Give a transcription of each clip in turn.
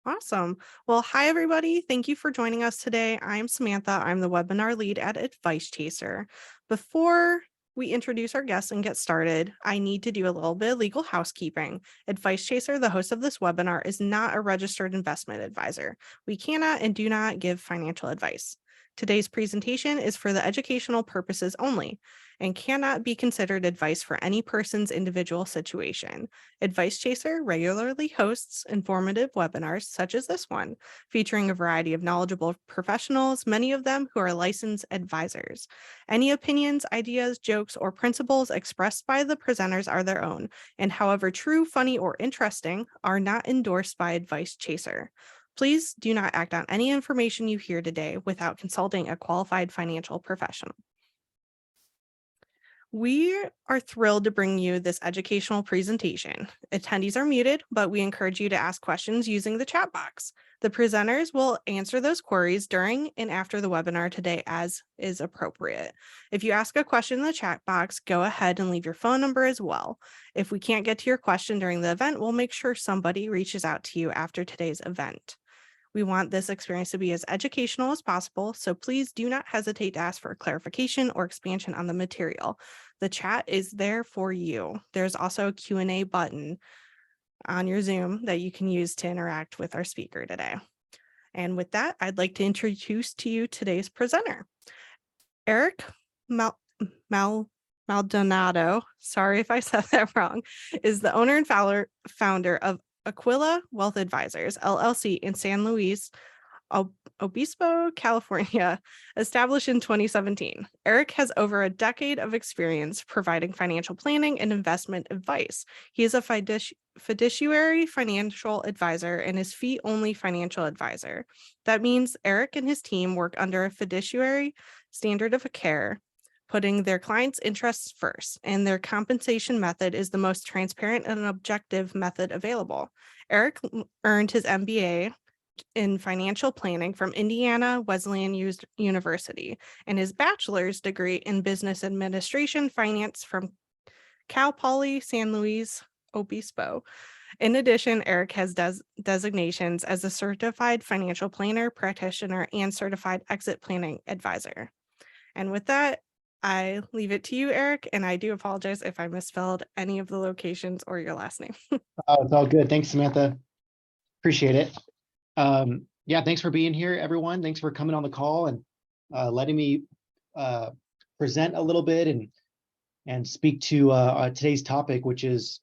Awesome. Well, hi, everybody. Thank you for joining us today. I'm Samantha. I'm the webinar lead at Advice Chaser. Before we introduce our guests and get started, I need to do a little bit of legal housekeeping. Advice Chaser, the host of this webinar, is not a registered investment advisor. We cannot and do not give financial advice. Today's presentation is for the educational purposes only and cannot be considered advice for any person's individual situation. Advice Chaser regularly hosts informative webinars such as this one, featuring a variety of knowledgeable professionals, many of them who are licensed advisors. Any opinions, ideas, jokes, or principles expressed by the presenters are their own, and however true, funny, or interesting, are not endorsed by Advice Chaser. Please do not act on any information you hear today without consulting a qualified financial professional. We are thrilled to bring you this educational presentation. Attendees are muted, but we encourage you to ask questions using the chat box. The presenters will answer those queries during and after the webinar today as is appropriate. If you ask a question in the chat box, go ahead and leave your phone number as well. If we can't get to your question during the event, we'll make sure somebody reaches out to you after today's event. We want this experience to be as educational as possible, so please do not hesitate to ask for clarification or expansion on the material. The chat is there for you. There's also a Q&A button on your Zoom that you can use to interact with our speaker today. And with that, I'd like to introduce to you today's presenter. Eric Maldonado, sorry if I said that wrong, is the owner and founder of Aquila Wealth Advisors, LLC in San Luis Obispo, California, established in 2017. Eric has over a decade of experience providing financial planning and investment advice. He is a fiduciary financial advisor and is fee-only financial advisor. That means Eric and his team work under a fiduciary standard of care, putting their clients' interests first, and their compensation method is the most transparent and objective method available. Eric earned his MBA in financial planning from Indiana Wesleyan University and his bachelor's degree in business administration finance from Cal Poly San Luis Obispo. In addition, Eric has designations as a certified financial planner, practitioner, and certified exit planning advisor. And with that, I leave it to you, Eric, and I do apologize if I misspelled any of the locations or your last name. Oh, it's all good. Thanks, Samantha. Appreciate it. Yeah, thanks for being here, everyone. Thanks for coming on the call and letting me present a little bit and speak to today's topic, which is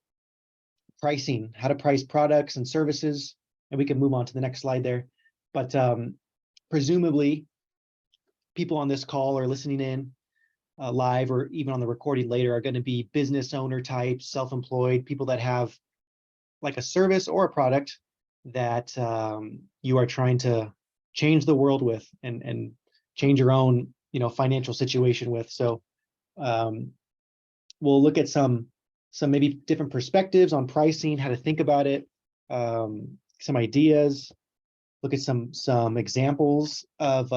pricing, how to price products and services. And we can move on to the next slide there. But presumably, people on this call or listening in live or even on the recording later are going to be business owner types, self-employed, people that have like a service or a product that you are trying to change the world with and change your own financial situation with. So we'll look at some maybe different perspectives on pricing, how to think about it, some ideas, look at some examples of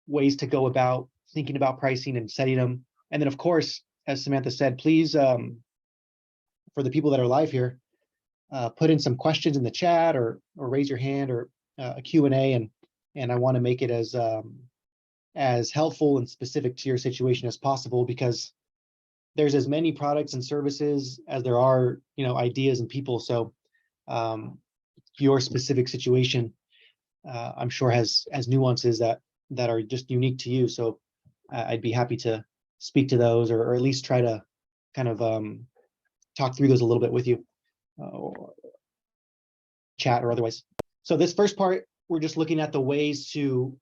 ways to go about thinking about pricing and setting them. And then, of course, as Samantha said, please, for the people that are live here, put in some questions in the chat or raise your hand or a Q&A, and I want to make it as helpful and specific to your situation as possible, because there's as many products and services as there are ideas and people. So your specific situation I'm sure has nuances that are just unique to you. So I'd be happy to speak to those or at least try to kind of talk through those a little bit with you. Chat or otherwise. So this first part, we're just looking at the ways to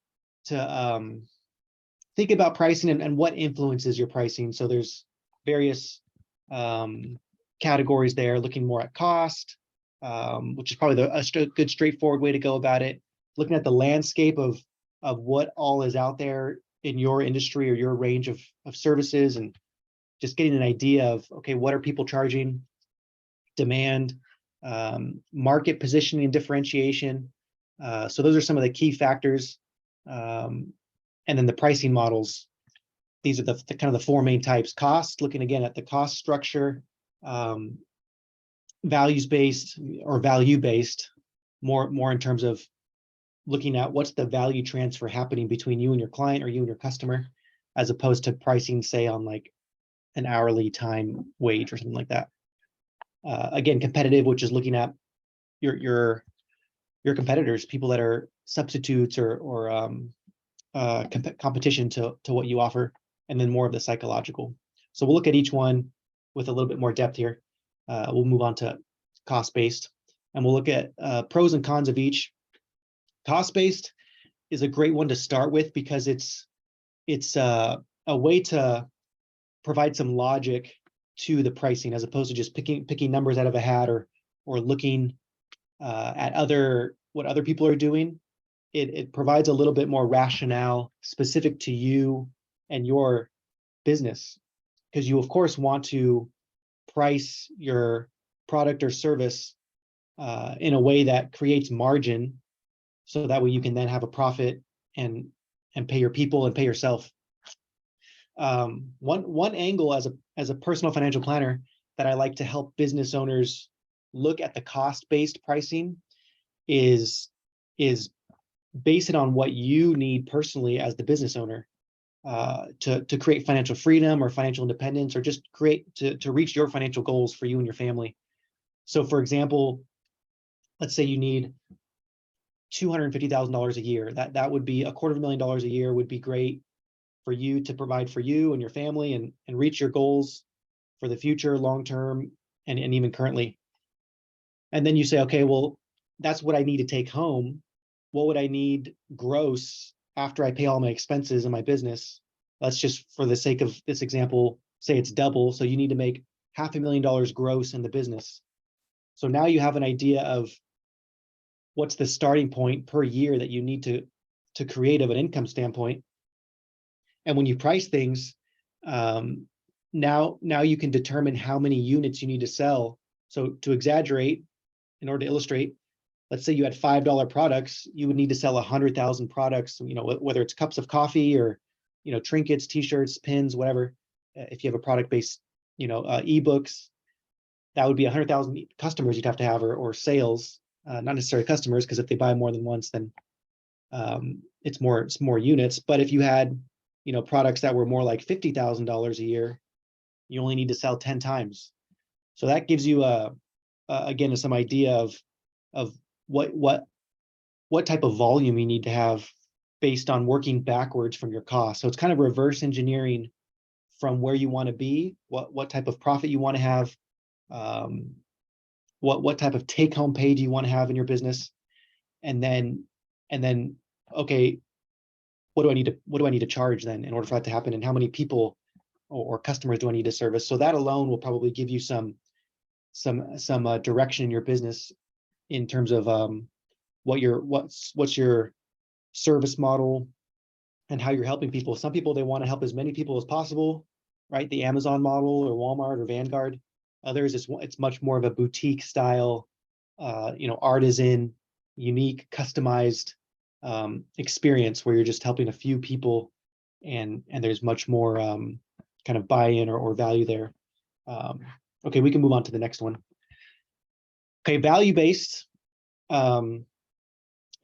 think about pricing and what influences your pricing. So there's various categories there, looking more at cost, which is probably a good straightforward way to go about it. Looking at the landscape of what all is out there in your industry or your range of services, and just getting an idea of, okay, what are people charging, demand, market positioning and differentiation. So those are some of the key factors. And then the pricing models, these are the kind of the four main types. Cost, looking again at the cost structure, values-based or value-based, more in terms of looking at what's the value transfer happening between you and your client or you and your customer, as opposed to pricing, say, on like an hourly time wage or something like that. Again, competitive, which is looking at your competitors, people that are substitutes or competition to what you offer, and then more of the psychological. So we'll look at each one with a little bit more depth here. We'll move on to cost-based, and we'll look at pros and cons of each. Cost-based is a great one to start with because it's a way to provide some logic to the pricing, as opposed to just picking numbers out of a hat or looking at what other people are doing. It provides a little bit more rationale specific to you and your business, because you of course want to price your product or service in a way that creates margin, so that way you can then have a profit and pay your people and pay yourself. One angle as a personal financial planner that I like to help business owners look at the cost-based pricing is base it on what you need personally as the business owner to create financial freedom or financial independence, or just to reach your financial goals for you and your family. So for example, let's say you need $250,000 a year. That would be $250,000 a year would be great for you to provide for you and your family and reach your goals for the future, long term, and even currently. And then you say, okay, well, that's what I need to take home. What would I need gross after I pay all my expenses in my business? Let's just, for the sake of this example, say it's double. So you need to make $500,000 gross in the business. So now you have an idea of what's the starting point per year that you need to create of an income standpoint. And when you price things, now you can determine how many units you need to sell. So to exaggerate, in order to illustrate, let's say you had $5 products, you would need to sell 100,000 products, whether it's cups of coffee or, trinkets, t-shirts, pins, whatever. If you have a product-based, ebooks, that would be 100,000 customers you'd have to have, or sales, not necessarily customers, because if they buy more than once, then it's more units. But if you had, products that were more like $50,000 a year, you only need to sell 10 times. So that gives you again, some idea of what type of volume you need to have based on working backwards from your cost. So it's kind of reverse engineering from where you want to be, what type of profit you want to have, what type of take-home pay do you want to have in your business, and then okay, what do I need to charge then in order for that to happen, and how many people or customers do I need to service? So that alone will probably give you some direction in your business in terms of what's your service model and how you're helping people. Some people, they want to help as many people as possible, right? The Amazon model or Walmart or Vanguard. Others, it's much more of a boutique style, artisan, unique, customized experience where you're just helping a few people, and there's much more kind of buy-in or value there. Okay, we can move on to the next one. Okay, value-based,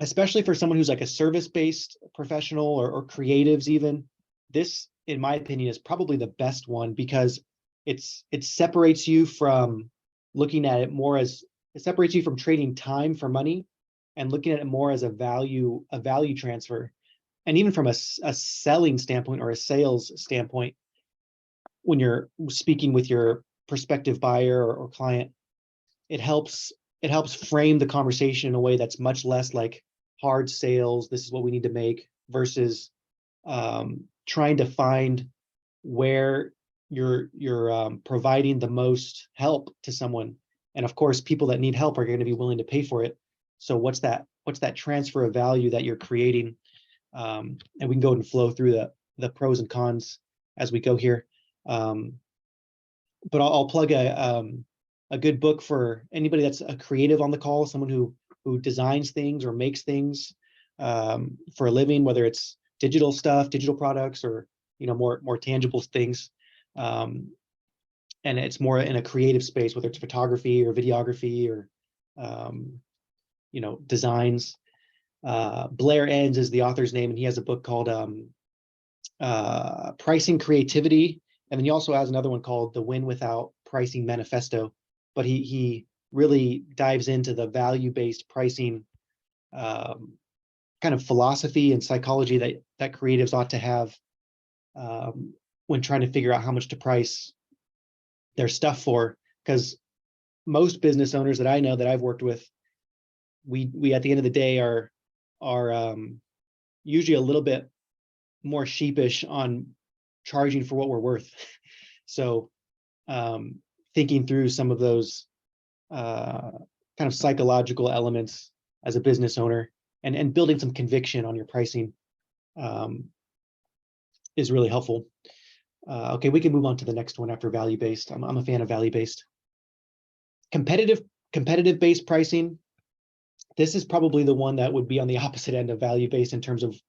especially for someone who's like a service-based professional or creatives even, this, in my opinion, is probably the best one, because it separates you from looking at it more as, it separates you from trading time for money and looking at it more as a value transfer. And even from a selling standpoint or a sales standpoint, when you're speaking with your prospective buyer or client, it helps frame the conversation in a way that's much less like hard sales, this is what we need to make, versus trying to find where you're providing the most help to someone. And of course, people that need help are going to be willing to pay for it. So what's that transfer of value that you're creating? And we can go and flow through the pros and cons as we go here. But I'll plug a good book for anybody that's a creative on the call, someone who designs things or makes things for a living, whether it's digital stuff, digital products, or more tangible things. And it's more in a creative space, whether it's photography or videography or designs. Blair Enns is the author's name, and he has a book called Pricing Creativity. And then he also has another one called The Win Without Pricing Manifesto. But he really dives into the value-based pricing kind of philosophy and psychology that creatives ought to have when trying to figure out how much to price their stuff for. Because most business owners that I know that I've worked with, we at the end of the day are usually a little bit more sheepish on charging for what we're worth. So thinking through some of those kind of psychological elements as a business owner and building some conviction on your pricing is really helpful. Okay, we can move on to the next one after value-based. I'm a fan of value-based. Competitive based pricing. This is probably the one that would be on the opposite end of value-based in terms of,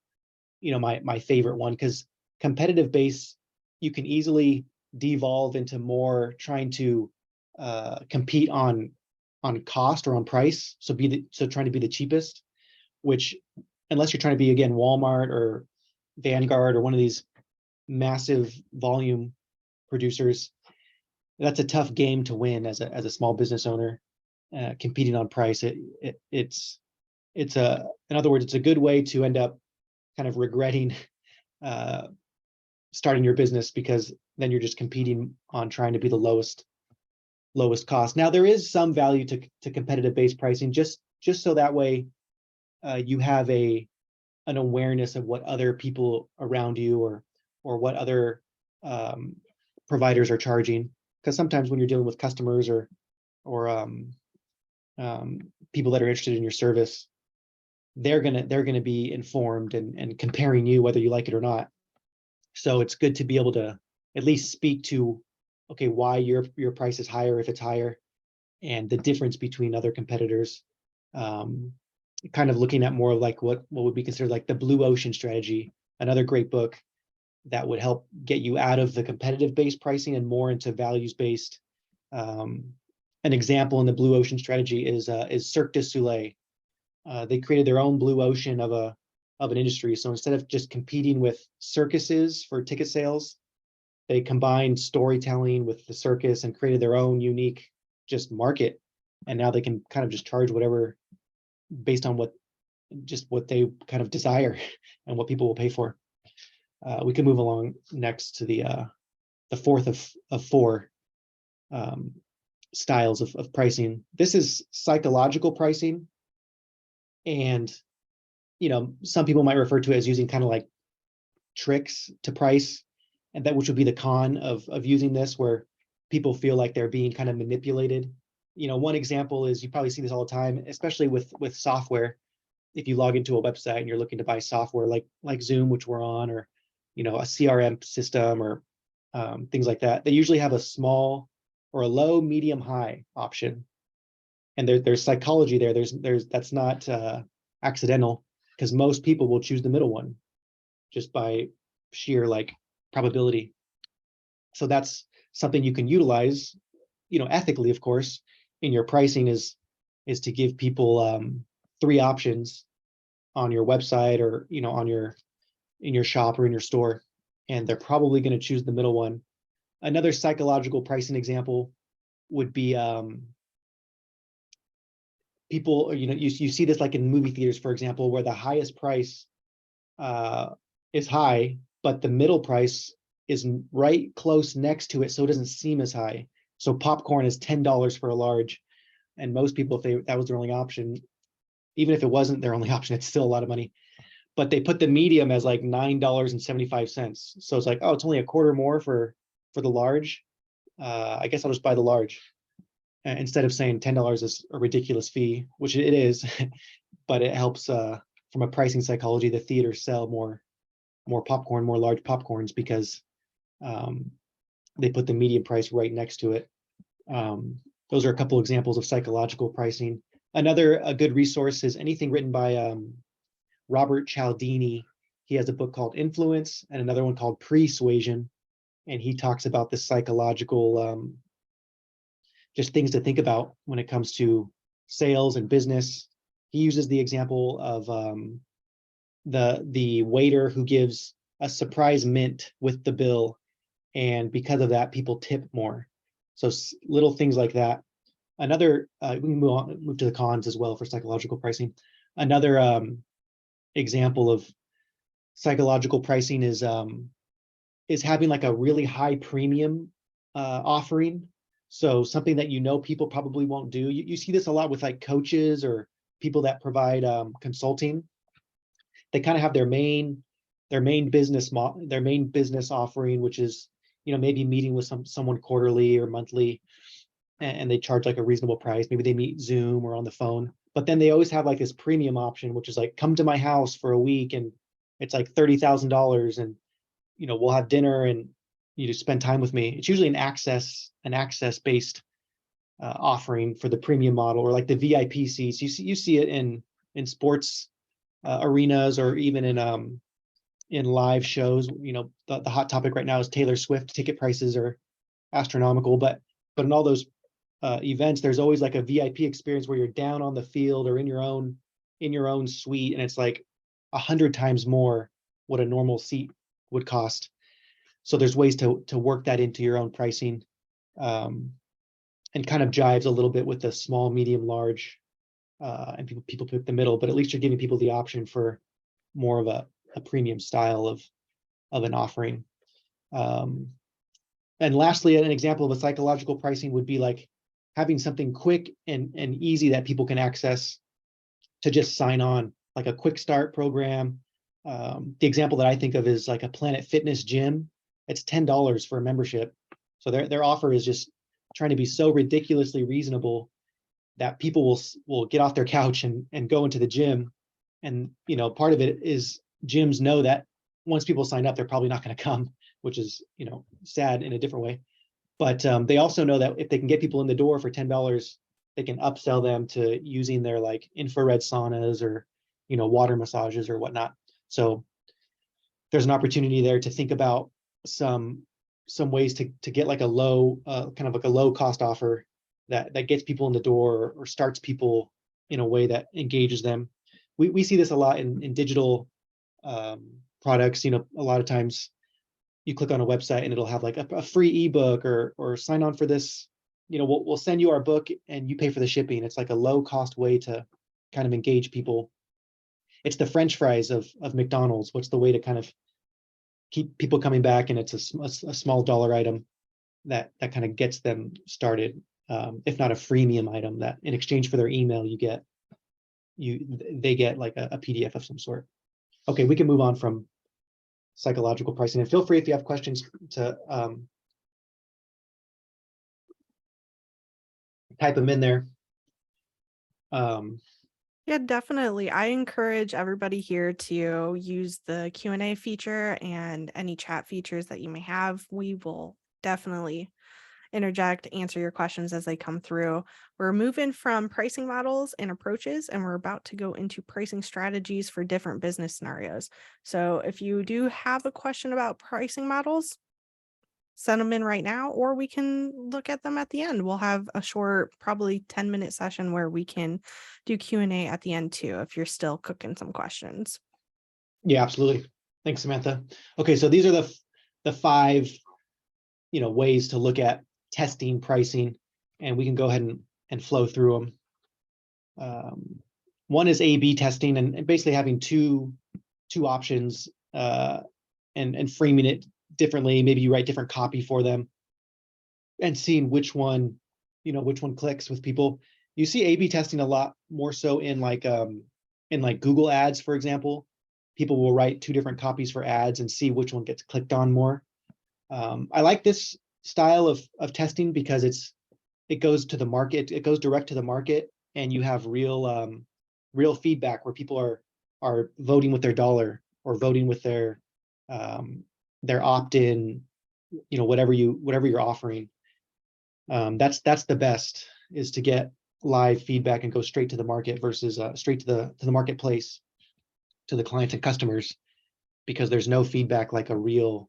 my favorite one, because competitive base, you can easily devolve into more trying to compete on cost or on price. So trying to be the cheapest, which, unless you're trying to be, again, Walmart or Vanguard or one of these massive volume producers, that's a tough game to win as a small business owner, competing on price. It's in other words, it's a good way to end up kind of regretting starting your business, because then you're just competing on trying to be the lowest cost. Now, there is some value to competitive based pricing, just so that way you have an awareness of what other people around you or what other providers are charging. Because sometimes when you're dealing with customers or people that are interested in your service, they're gonna be informed and comparing you whether you like it or not. So it's good to be able to at least speak to, okay, why your price is higher if it's higher, and the difference between other competitors. Kind of looking at more like what would be considered like the blue ocean strategy, another great book that would help get you out of the competitive based pricing and more into values based. An example in the blue ocean strategy is Cirque du Soleil. They created their own blue ocean of an industry. So instead of just competing with circuses for ticket sales, they combined storytelling with the circus and created their own unique just market. And now they can kind of just charge whatever based on what they kind of desire and what people will pay for. We can move along next to the fourth of four styles of pricing. This is psychological pricing. And, some people might refer to it as using kind of like tricks to price, and that which would be the con of using this, where people feel like they're being kind of manipulated. One example is, you probably see this all the time, especially with software. If you log into a website and you're looking to buy software like Zoom, which we're on, or a CRM system or things like that, they usually have a small or a low, medium, high option. And there's psychology there. There's that's not accidental, because most people will choose the middle one just by sheer probability. So that's something you can utilize, ethically, of course, in your pricing, is to give people 3 options on your website or in your shop or in your store, and they're probably going to choose the middle one. Another psychological pricing example would be people, you see this like in movie theaters, for example, where the highest price is high, but the middle price is right close next to it, so it doesn't seem as high. So popcorn is $10 for a large, and most people, if that was their only option, even if it wasn't their only option, it's still a lot of money. But they put the medium as like $9.75. So it's like, oh, it's only a quarter more for the large. I guess I'll just buy the large. Instead of saying $10 is a ridiculous fee, which it is, but it helps from a pricing psychology, the theaters sell more popcorn, more large popcorns, because they put the medium price right next to it. Those are a couple examples of psychological pricing. A good resource is anything written by Robert Cialdini. He has a book called Influence and another one called Persuasion, and he talks about the psychological just things to think about when it comes to sales and business, he uses the example of the waiter who gives a surprise mint with the bill, and because of that, people tip more. So little things like that. Another, we can move to the cons as well for psychological pricing. Another example of psychological pricing is having like a really high premium offering. So something that people probably won't do. You see this a lot with like coaches or people that provide consulting. They kind of have their main business offering, which is maybe meeting with someone quarterly or monthly, and they charge like a reasonable price. Maybe they meet Zoom or on the phone, but then they always have like this premium option, which is like, come to my house for a week and it's like $30,000, and we'll have dinner and you just spend time with me. It's usually an access based offering for the premium model, or like the VIP seats. You see it in sports arenas, or even in live shows. The hot topic right now is Taylor Swift. Ticket prices are astronomical, but in all those events, there's always like a VIP experience where you're down on the field or in your own suite, and it's like 100 times more what a normal seat would cost. So there's ways to work that into your own pricing, and kind of jives a little bit with the small, medium, large, and people pick the middle, but at least you're giving people the option for more of a premium style of an offering. And lastly, an example of a psychological pricing would be like having something quick and easy that people can access to just sign on, like a quick start program. The example that I think of is like a Planet Fitness gym. It's $10 for a membership. So their offer is just trying to be so ridiculously reasonable that people will get off their couch and go into the gym. And part of it is gyms know that once people sign up, they're probably not going to come, which is sad in a different way. But they also know that if they can get people in the door for $10, they can upsell them to using their like infrared saunas or water massages or whatnot. So there's an opportunity there to think about some ways to get like a low kind of like a low cost offer that gets people in the door, or starts people in a way that engages them. We see this a lot in digital products. A lot of times you click on a website and it'll have like a free ebook, or sign on for this. We'll send you our book and you pay for the shipping. It's like a low cost way to kind of engage people. It's the French fries of McDonald's. What's the way to kind of keep people coming back? And it's a small dollar item that kind of gets them started. If not a freemium item that in exchange for their email, they get like a PDF of some sort. Okay, we can move on from psychological pricing, and feel free if you have questions to type them in there. Yeah, definitely. I encourage everybody here to use the Q&A feature and any chat features that you may have. We will definitely interject, answer your questions as they come through. We're moving from pricing models and approaches, and we're about to go into pricing strategies for different business scenarios. So if you do have a question about pricing models, send them in right now, or we can look at them at the end. We'll have a short, probably 10-minute session where we can do Q&A at the end too, if you're still cooking some questions. Yeah, absolutely. Thanks, Samantha. Okay, so these are the 5 ways to look at testing pricing, and we can go ahead and flow through them. One is A/B testing, and basically having two options and framing it differently. Maybe you write different copy for them and seeing which one clicks with people. You see A/B testing a lot more so in like Google Ads, for example. People will write 2 different copies for ads and see which one gets clicked on more. I like this style of testing because it goes to the market. It goes direct to the market, and you have real feedback where people are voting with their dollar, or voting with their opt-in, whatever you're offering. That's the best, is to get live feedback and go straight to the market versus straight to the marketplace, to the clients and customers, because there's no feedback like a real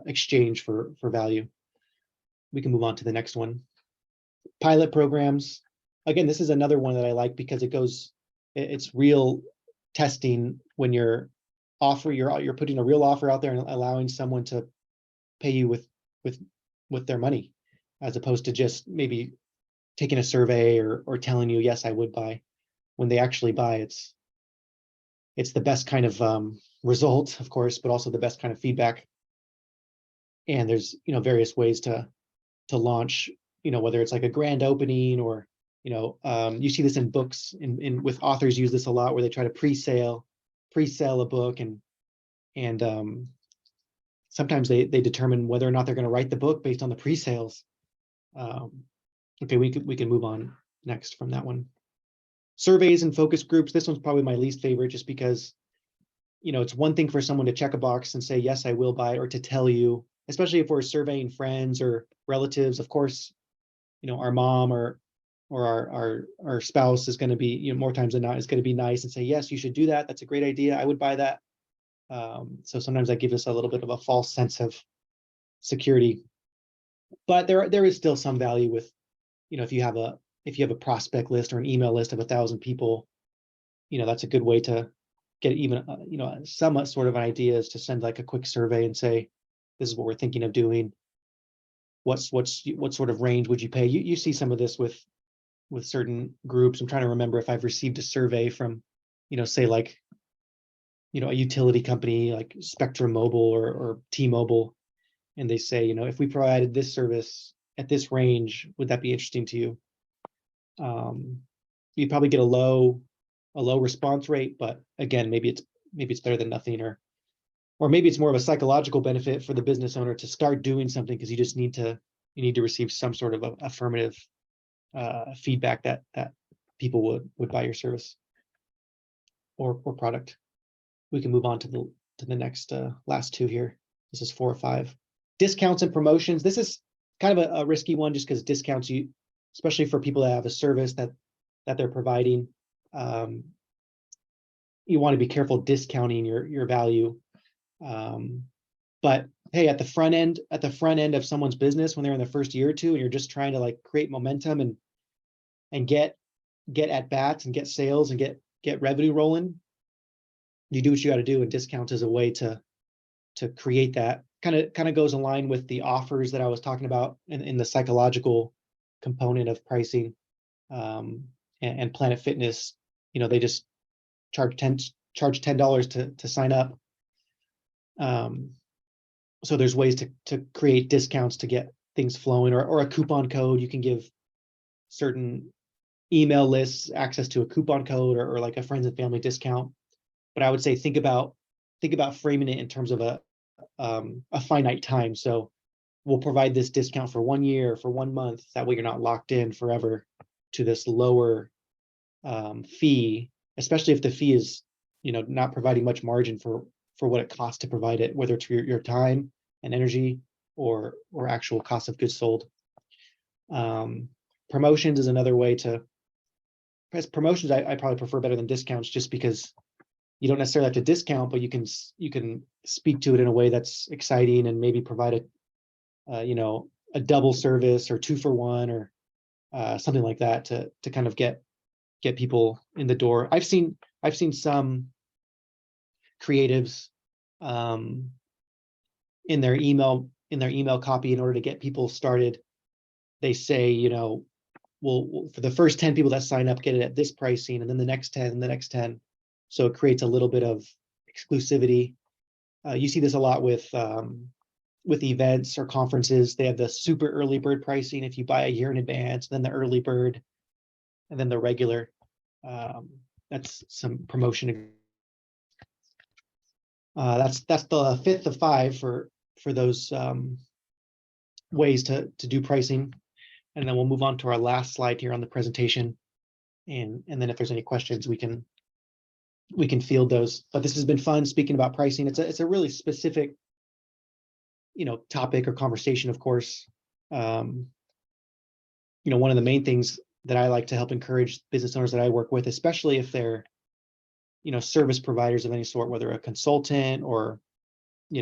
exchange for value. We can move on to the next one. Pilot programs. Again, this is another one that I like because it goes it's real testing when you're putting a real offer out there and allowing someone to pay you with their money, as opposed to just maybe taking a survey or telling you, yes, I would buy. When they actually buy, it's the best kind of result, of course, but also the best kind of feedback. And there's, various ways to launch, whether it's like a grand opening or, you see this in books, with authors use this a lot, where they try to pre-sell a book, and sometimes they determine whether or not they're going to write the book based on the pre-sales. Okay, we can move on next from that one. Surveys and focus groups. This one's probably my least favorite, just because, it's one thing for someone to check a box and say, yes, I will buy, or to tell you, especially if we're surveying friends or relatives. Of course, our mom or our spouse is going to be, more times than not, is going to be nice and say, yes, you should do that. That's a great idea. I would buy that. So sometimes that gives us a little bit of a false sense of security, but there is still some value with, if you have a prospect list or an email list of 1,000 people, that's a good way to get even, some sort of an idea, is to send like a quick survey and say, this is what we're thinking of doing. What sort of range would you pay? You see some of this with certain groups. I'm trying to remember if I've received a survey from, say like, a utility company like Spectrum Mobile or T-Mobile, and they say, if we provided this service at this range, would that be interesting to you? You probably get a low response rate, but again, maybe it's better than nothing, or maybe it's more of a psychological benefit for the business owner to start doing something, because you need to receive some sort of affirmative feedback that people would buy your service or product. We can move on to the next last two here. This is 4 or 5. Discounts and promotions. This is kind of a risky one, just because discounts, especially for people that have a service that they're providing, you want to be careful discounting your value. But hey, at the front end of someone's business, when they're in the first year or two, and you're just trying to like create momentum and get at bats and get sales and get revenue rolling, you do what you got to do, and discounts is a way to create that. Kind of goes in line with the offers that I was talking about in the psychological component of pricing. And Planet Fitness, they just charge $10 to sign up. So there's ways to create discounts to get things flowing, or a coupon code. You can give certain email lists access to a coupon code, or like a friends and family discount. But I would say think about framing it in terms of a finite time. So we'll provide this discount for 1 year, for 1 month. That way you're not locked in forever to this lower fee, especially if the fee is, not providing much margin for what it costs to provide it, whether it's your time and energy or actual cost of goods sold. Promotions is another way to. Promotions I probably prefer better than discounts, just because you don't necessarily have to discount, but you can speak to it in a way that's exciting, and maybe provide a double service or 2 for 1, or something like that to kind of get people in the door. I've seen some creatives in their email copy, in order to get people started, they say, well, for the first 10 people that sign up, get it at this pricing, and then the next 10 and the next 10. So it creates a little bit of exclusivity. You see this a lot with events or conferences. They have the super early bird pricing if you buy a year in advance, then the early bird, and then the regular. That's some promotion. That's the 5th of 5 for those ways to do pricing. And then we'll move on to our last slide here on the presentation. And then if there's any questions, we can field those. But this has been fun speaking about pricing. It's a really specific, topic or conversation, of course. One of the main things that I like to help encourage business owners that I work with, especially if they're, service providers of any sort, whether a consultant or,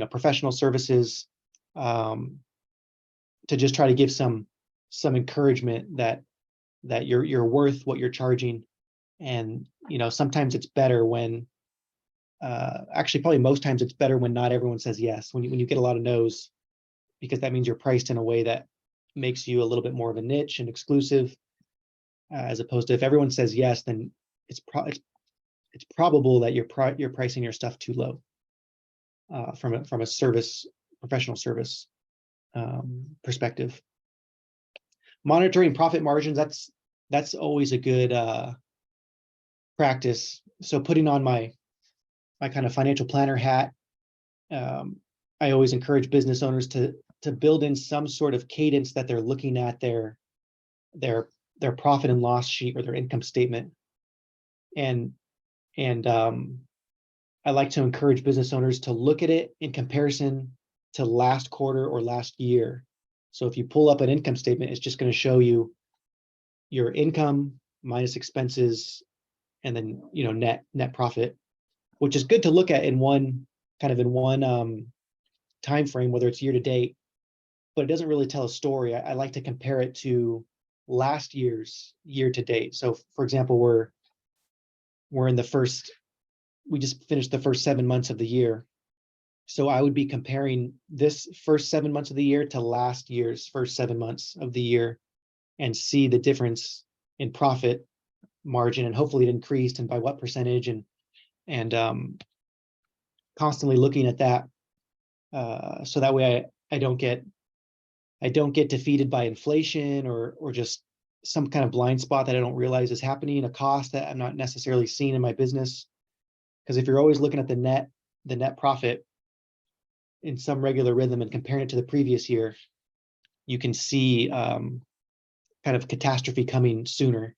professional services, to just try to give some encouragement that you're worth what you're charging, And, sometimes it's better when, actually, probably most times it's better when not everyone says yes, when you get a lot of no's, because that means you're priced in a way that makes you a little bit more of a niche and exclusive, as opposed to if everyone says yes, then it's probable that you're pricing your stuff too low, from a professional service, perspective. Monitoring profit margins, that's always a good practice. So putting on my kind of financial planner hat, I always encourage business owners to build in some sort of cadence that they're looking at their profit and loss sheet or their income statement. And I like to encourage business owners to look at it in comparison to last quarter or last year. So if you pull up an income statement, it's just going to show you your income minus expenses, and then net profit, which is good to look at in one time frame, whether it's year to date, but it doesn't really tell a story. I like to compare it to last year's year to date. So for example, we're in we just finished the first 7 months of the year. So I would be comparing this first 7 months of the year to last year's first 7 months of the year, and see the difference in profit margin, and hopefully it increased and by what percentage, and constantly looking at that, so that way I don't get defeated by inflation or just some kind of blind spot that I don't realize is happening, a cost that I'm not necessarily seeing in my business. Because if you're always looking at the net profit in some regular rhythm and comparing it to the previous year, you can see kind of catastrophe coming sooner.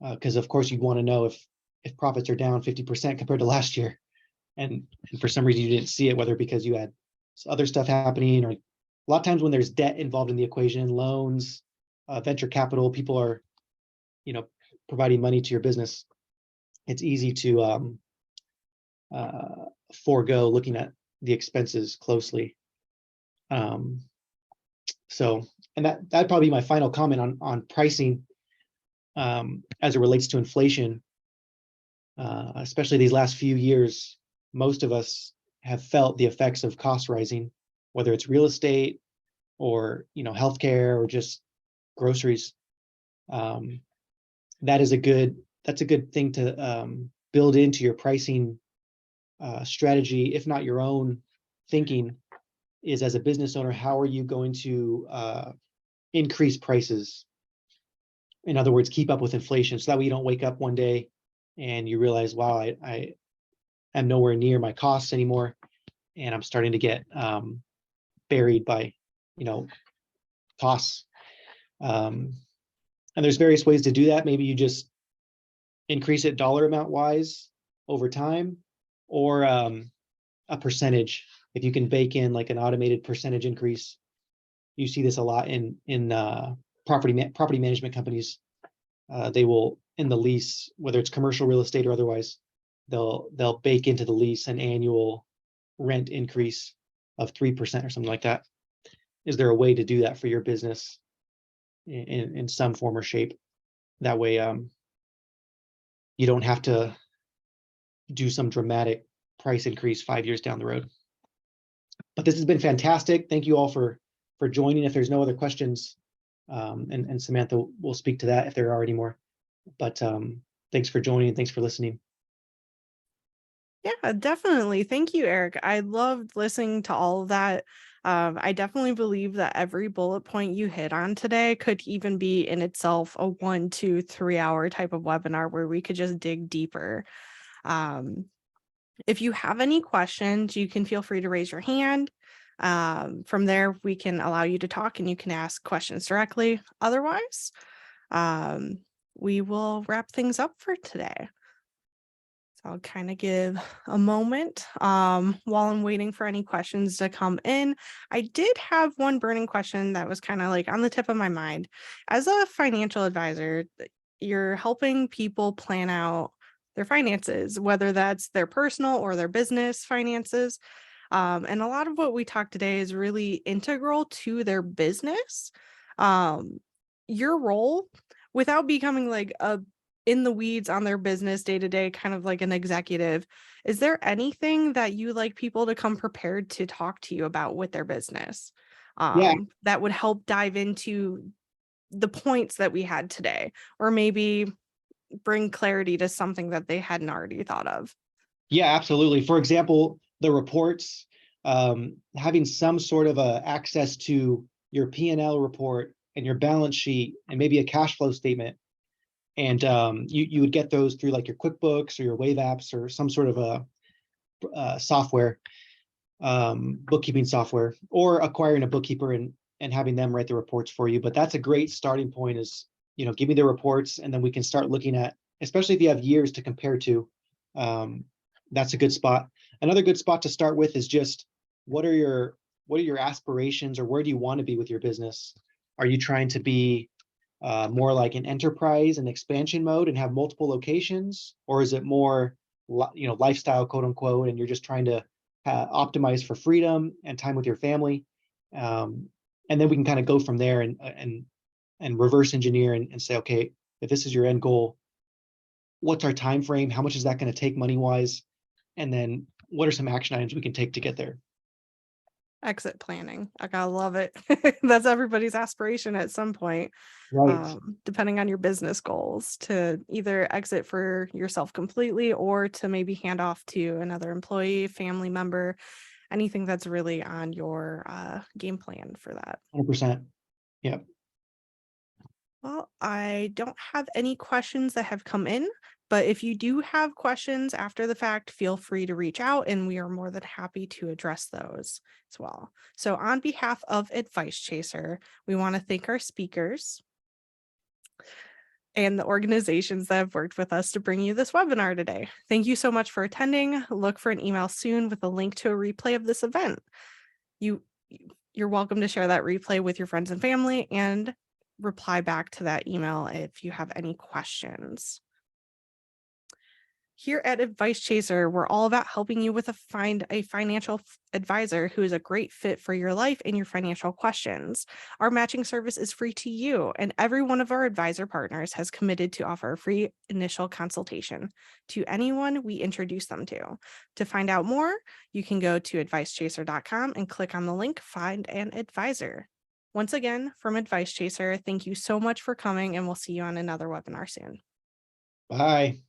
Because of course you'd want to know if profits are down 50% compared to last year, and for some reason you didn't see it, whether because you had other stuff happening, or a lot of times when there's debt involved in the equation, loans, venture capital, people are providing money to your business, it's easy to forego looking at the expenses closely. So, and that'd probably be my final comment on pricing, as it relates to inflation. Especially these last few years, most of us have felt the effects of cost rising, whether it's real estate or healthcare or just groceries. That's a good thing to build into your pricing strategy, if not your own thinking, is as a business owner, how are you going to increase prices? In other words, keep up with inflation, so that way you don't wake up one day and you realize, wow, I am nowhere near my costs anymore, and I'm starting to get buried by costs. And there's various ways to do that. Maybe you just increase it dollar amount wise over time, or a percentage. If you can bake in like an automated percentage increase, you see this a lot in property management companies. They will, in the lease, whether it's commercial real estate or otherwise, they'll bake into the lease an annual rent increase of 3% or something like that. Is there a way to do that for your business in some form or shape? That way, you don't have to do some dramatic price increase 5 years down the road. But this has been fantastic. Thank you all for joining. If there's no other questions, and Samantha will speak to that if there are any more. But thanks for joining and thanks for listening. Yeah, definitely. Thank you, Eric. I loved listening to all of that. I definitely believe that every bullet point you hit on today could even be in itself a 1, 2, 3 hour type of webinar where we could just dig deeper. If you have any questions, you can feel free to raise your hand. From there, we can allow you to talk and you can ask questions directly. Otherwise, we will wrap things up for today. So I'll kind of give a moment while I'm waiting for any questions to come in. I did have one burning question that was kind of like on the tip of my mind. As a financial advisor, you're helping people plan out their finances, whether that's their personal or their business finances. And a lot of what we talked today is really integral to their business. Your role, without becoming like a in the weeds on their business day to day, kind of like an executive. Is there anything that you like people to come prepared to talk to you about with their business, Yeah, that would help dive into the points that we had today, or maybe bring clarity to something that they hadn't already thought of? yeah, absolutely. For example, the reports, having some sort of a access to your P&L report and your balance sheet and maybe a cash flow statement. And you would get those through like your QuickBooks or your Wave apps or some sort of a software, bookkeeping software, or acquiring a bookkeeper and having them write the reports for you. But that's a great starting point is, give me the reports and then we can start looking at, especially if you have years to compare to, that's a good spot. Another good spot to start with is just what are your aspirations, or where do you want to be with your business? Are you trying to be more like an enterprise and expansion mode and have multiple locations, or is it more lifestyle, quote unquote, and you're just trying to optimize for freedom and time with your family? And then we can kind of go from there and reverse engineer and say, okay, if this is your end goal, what's our time frame? How much is that going to take money wise? And then what are some action items we can take to get there? Exit planning. I gotta love it. That's everybody's aspiration at some point, Right. depending on your business goals, to either exit for yourself completely or to maybe hand off to another employee, family member, anything that's really on your game plan for that. 100%. Yep. Well, I don't have any questions that have come in, but if you do have questions after the fact, feel free to reach out and we are more than happy to address those as well. So, on behalf of Advice Chaser, we want to thank our speakers and the organizations that have worked with us to bring you this webinar today. Thank you so much for attending. Look for an email soon with a link to a replay of this event. You're welcome to share that replay with your friends and family and reply back to that email if you have any questions. Here at Advice Chaser, we're all about helping you find a financial advisor who is a great fit for your life and your financial questions. Our matching service is free to you, and every one of our advisor partners has committed to offer a free initial consultation to anyone we introduce them to. To find out more, you can go to advicechaser.com and click on the link Find an Advisor. Once again, from Advice Chaser, thank you so much for coming, and we'll see you on another webinar soon. Bye.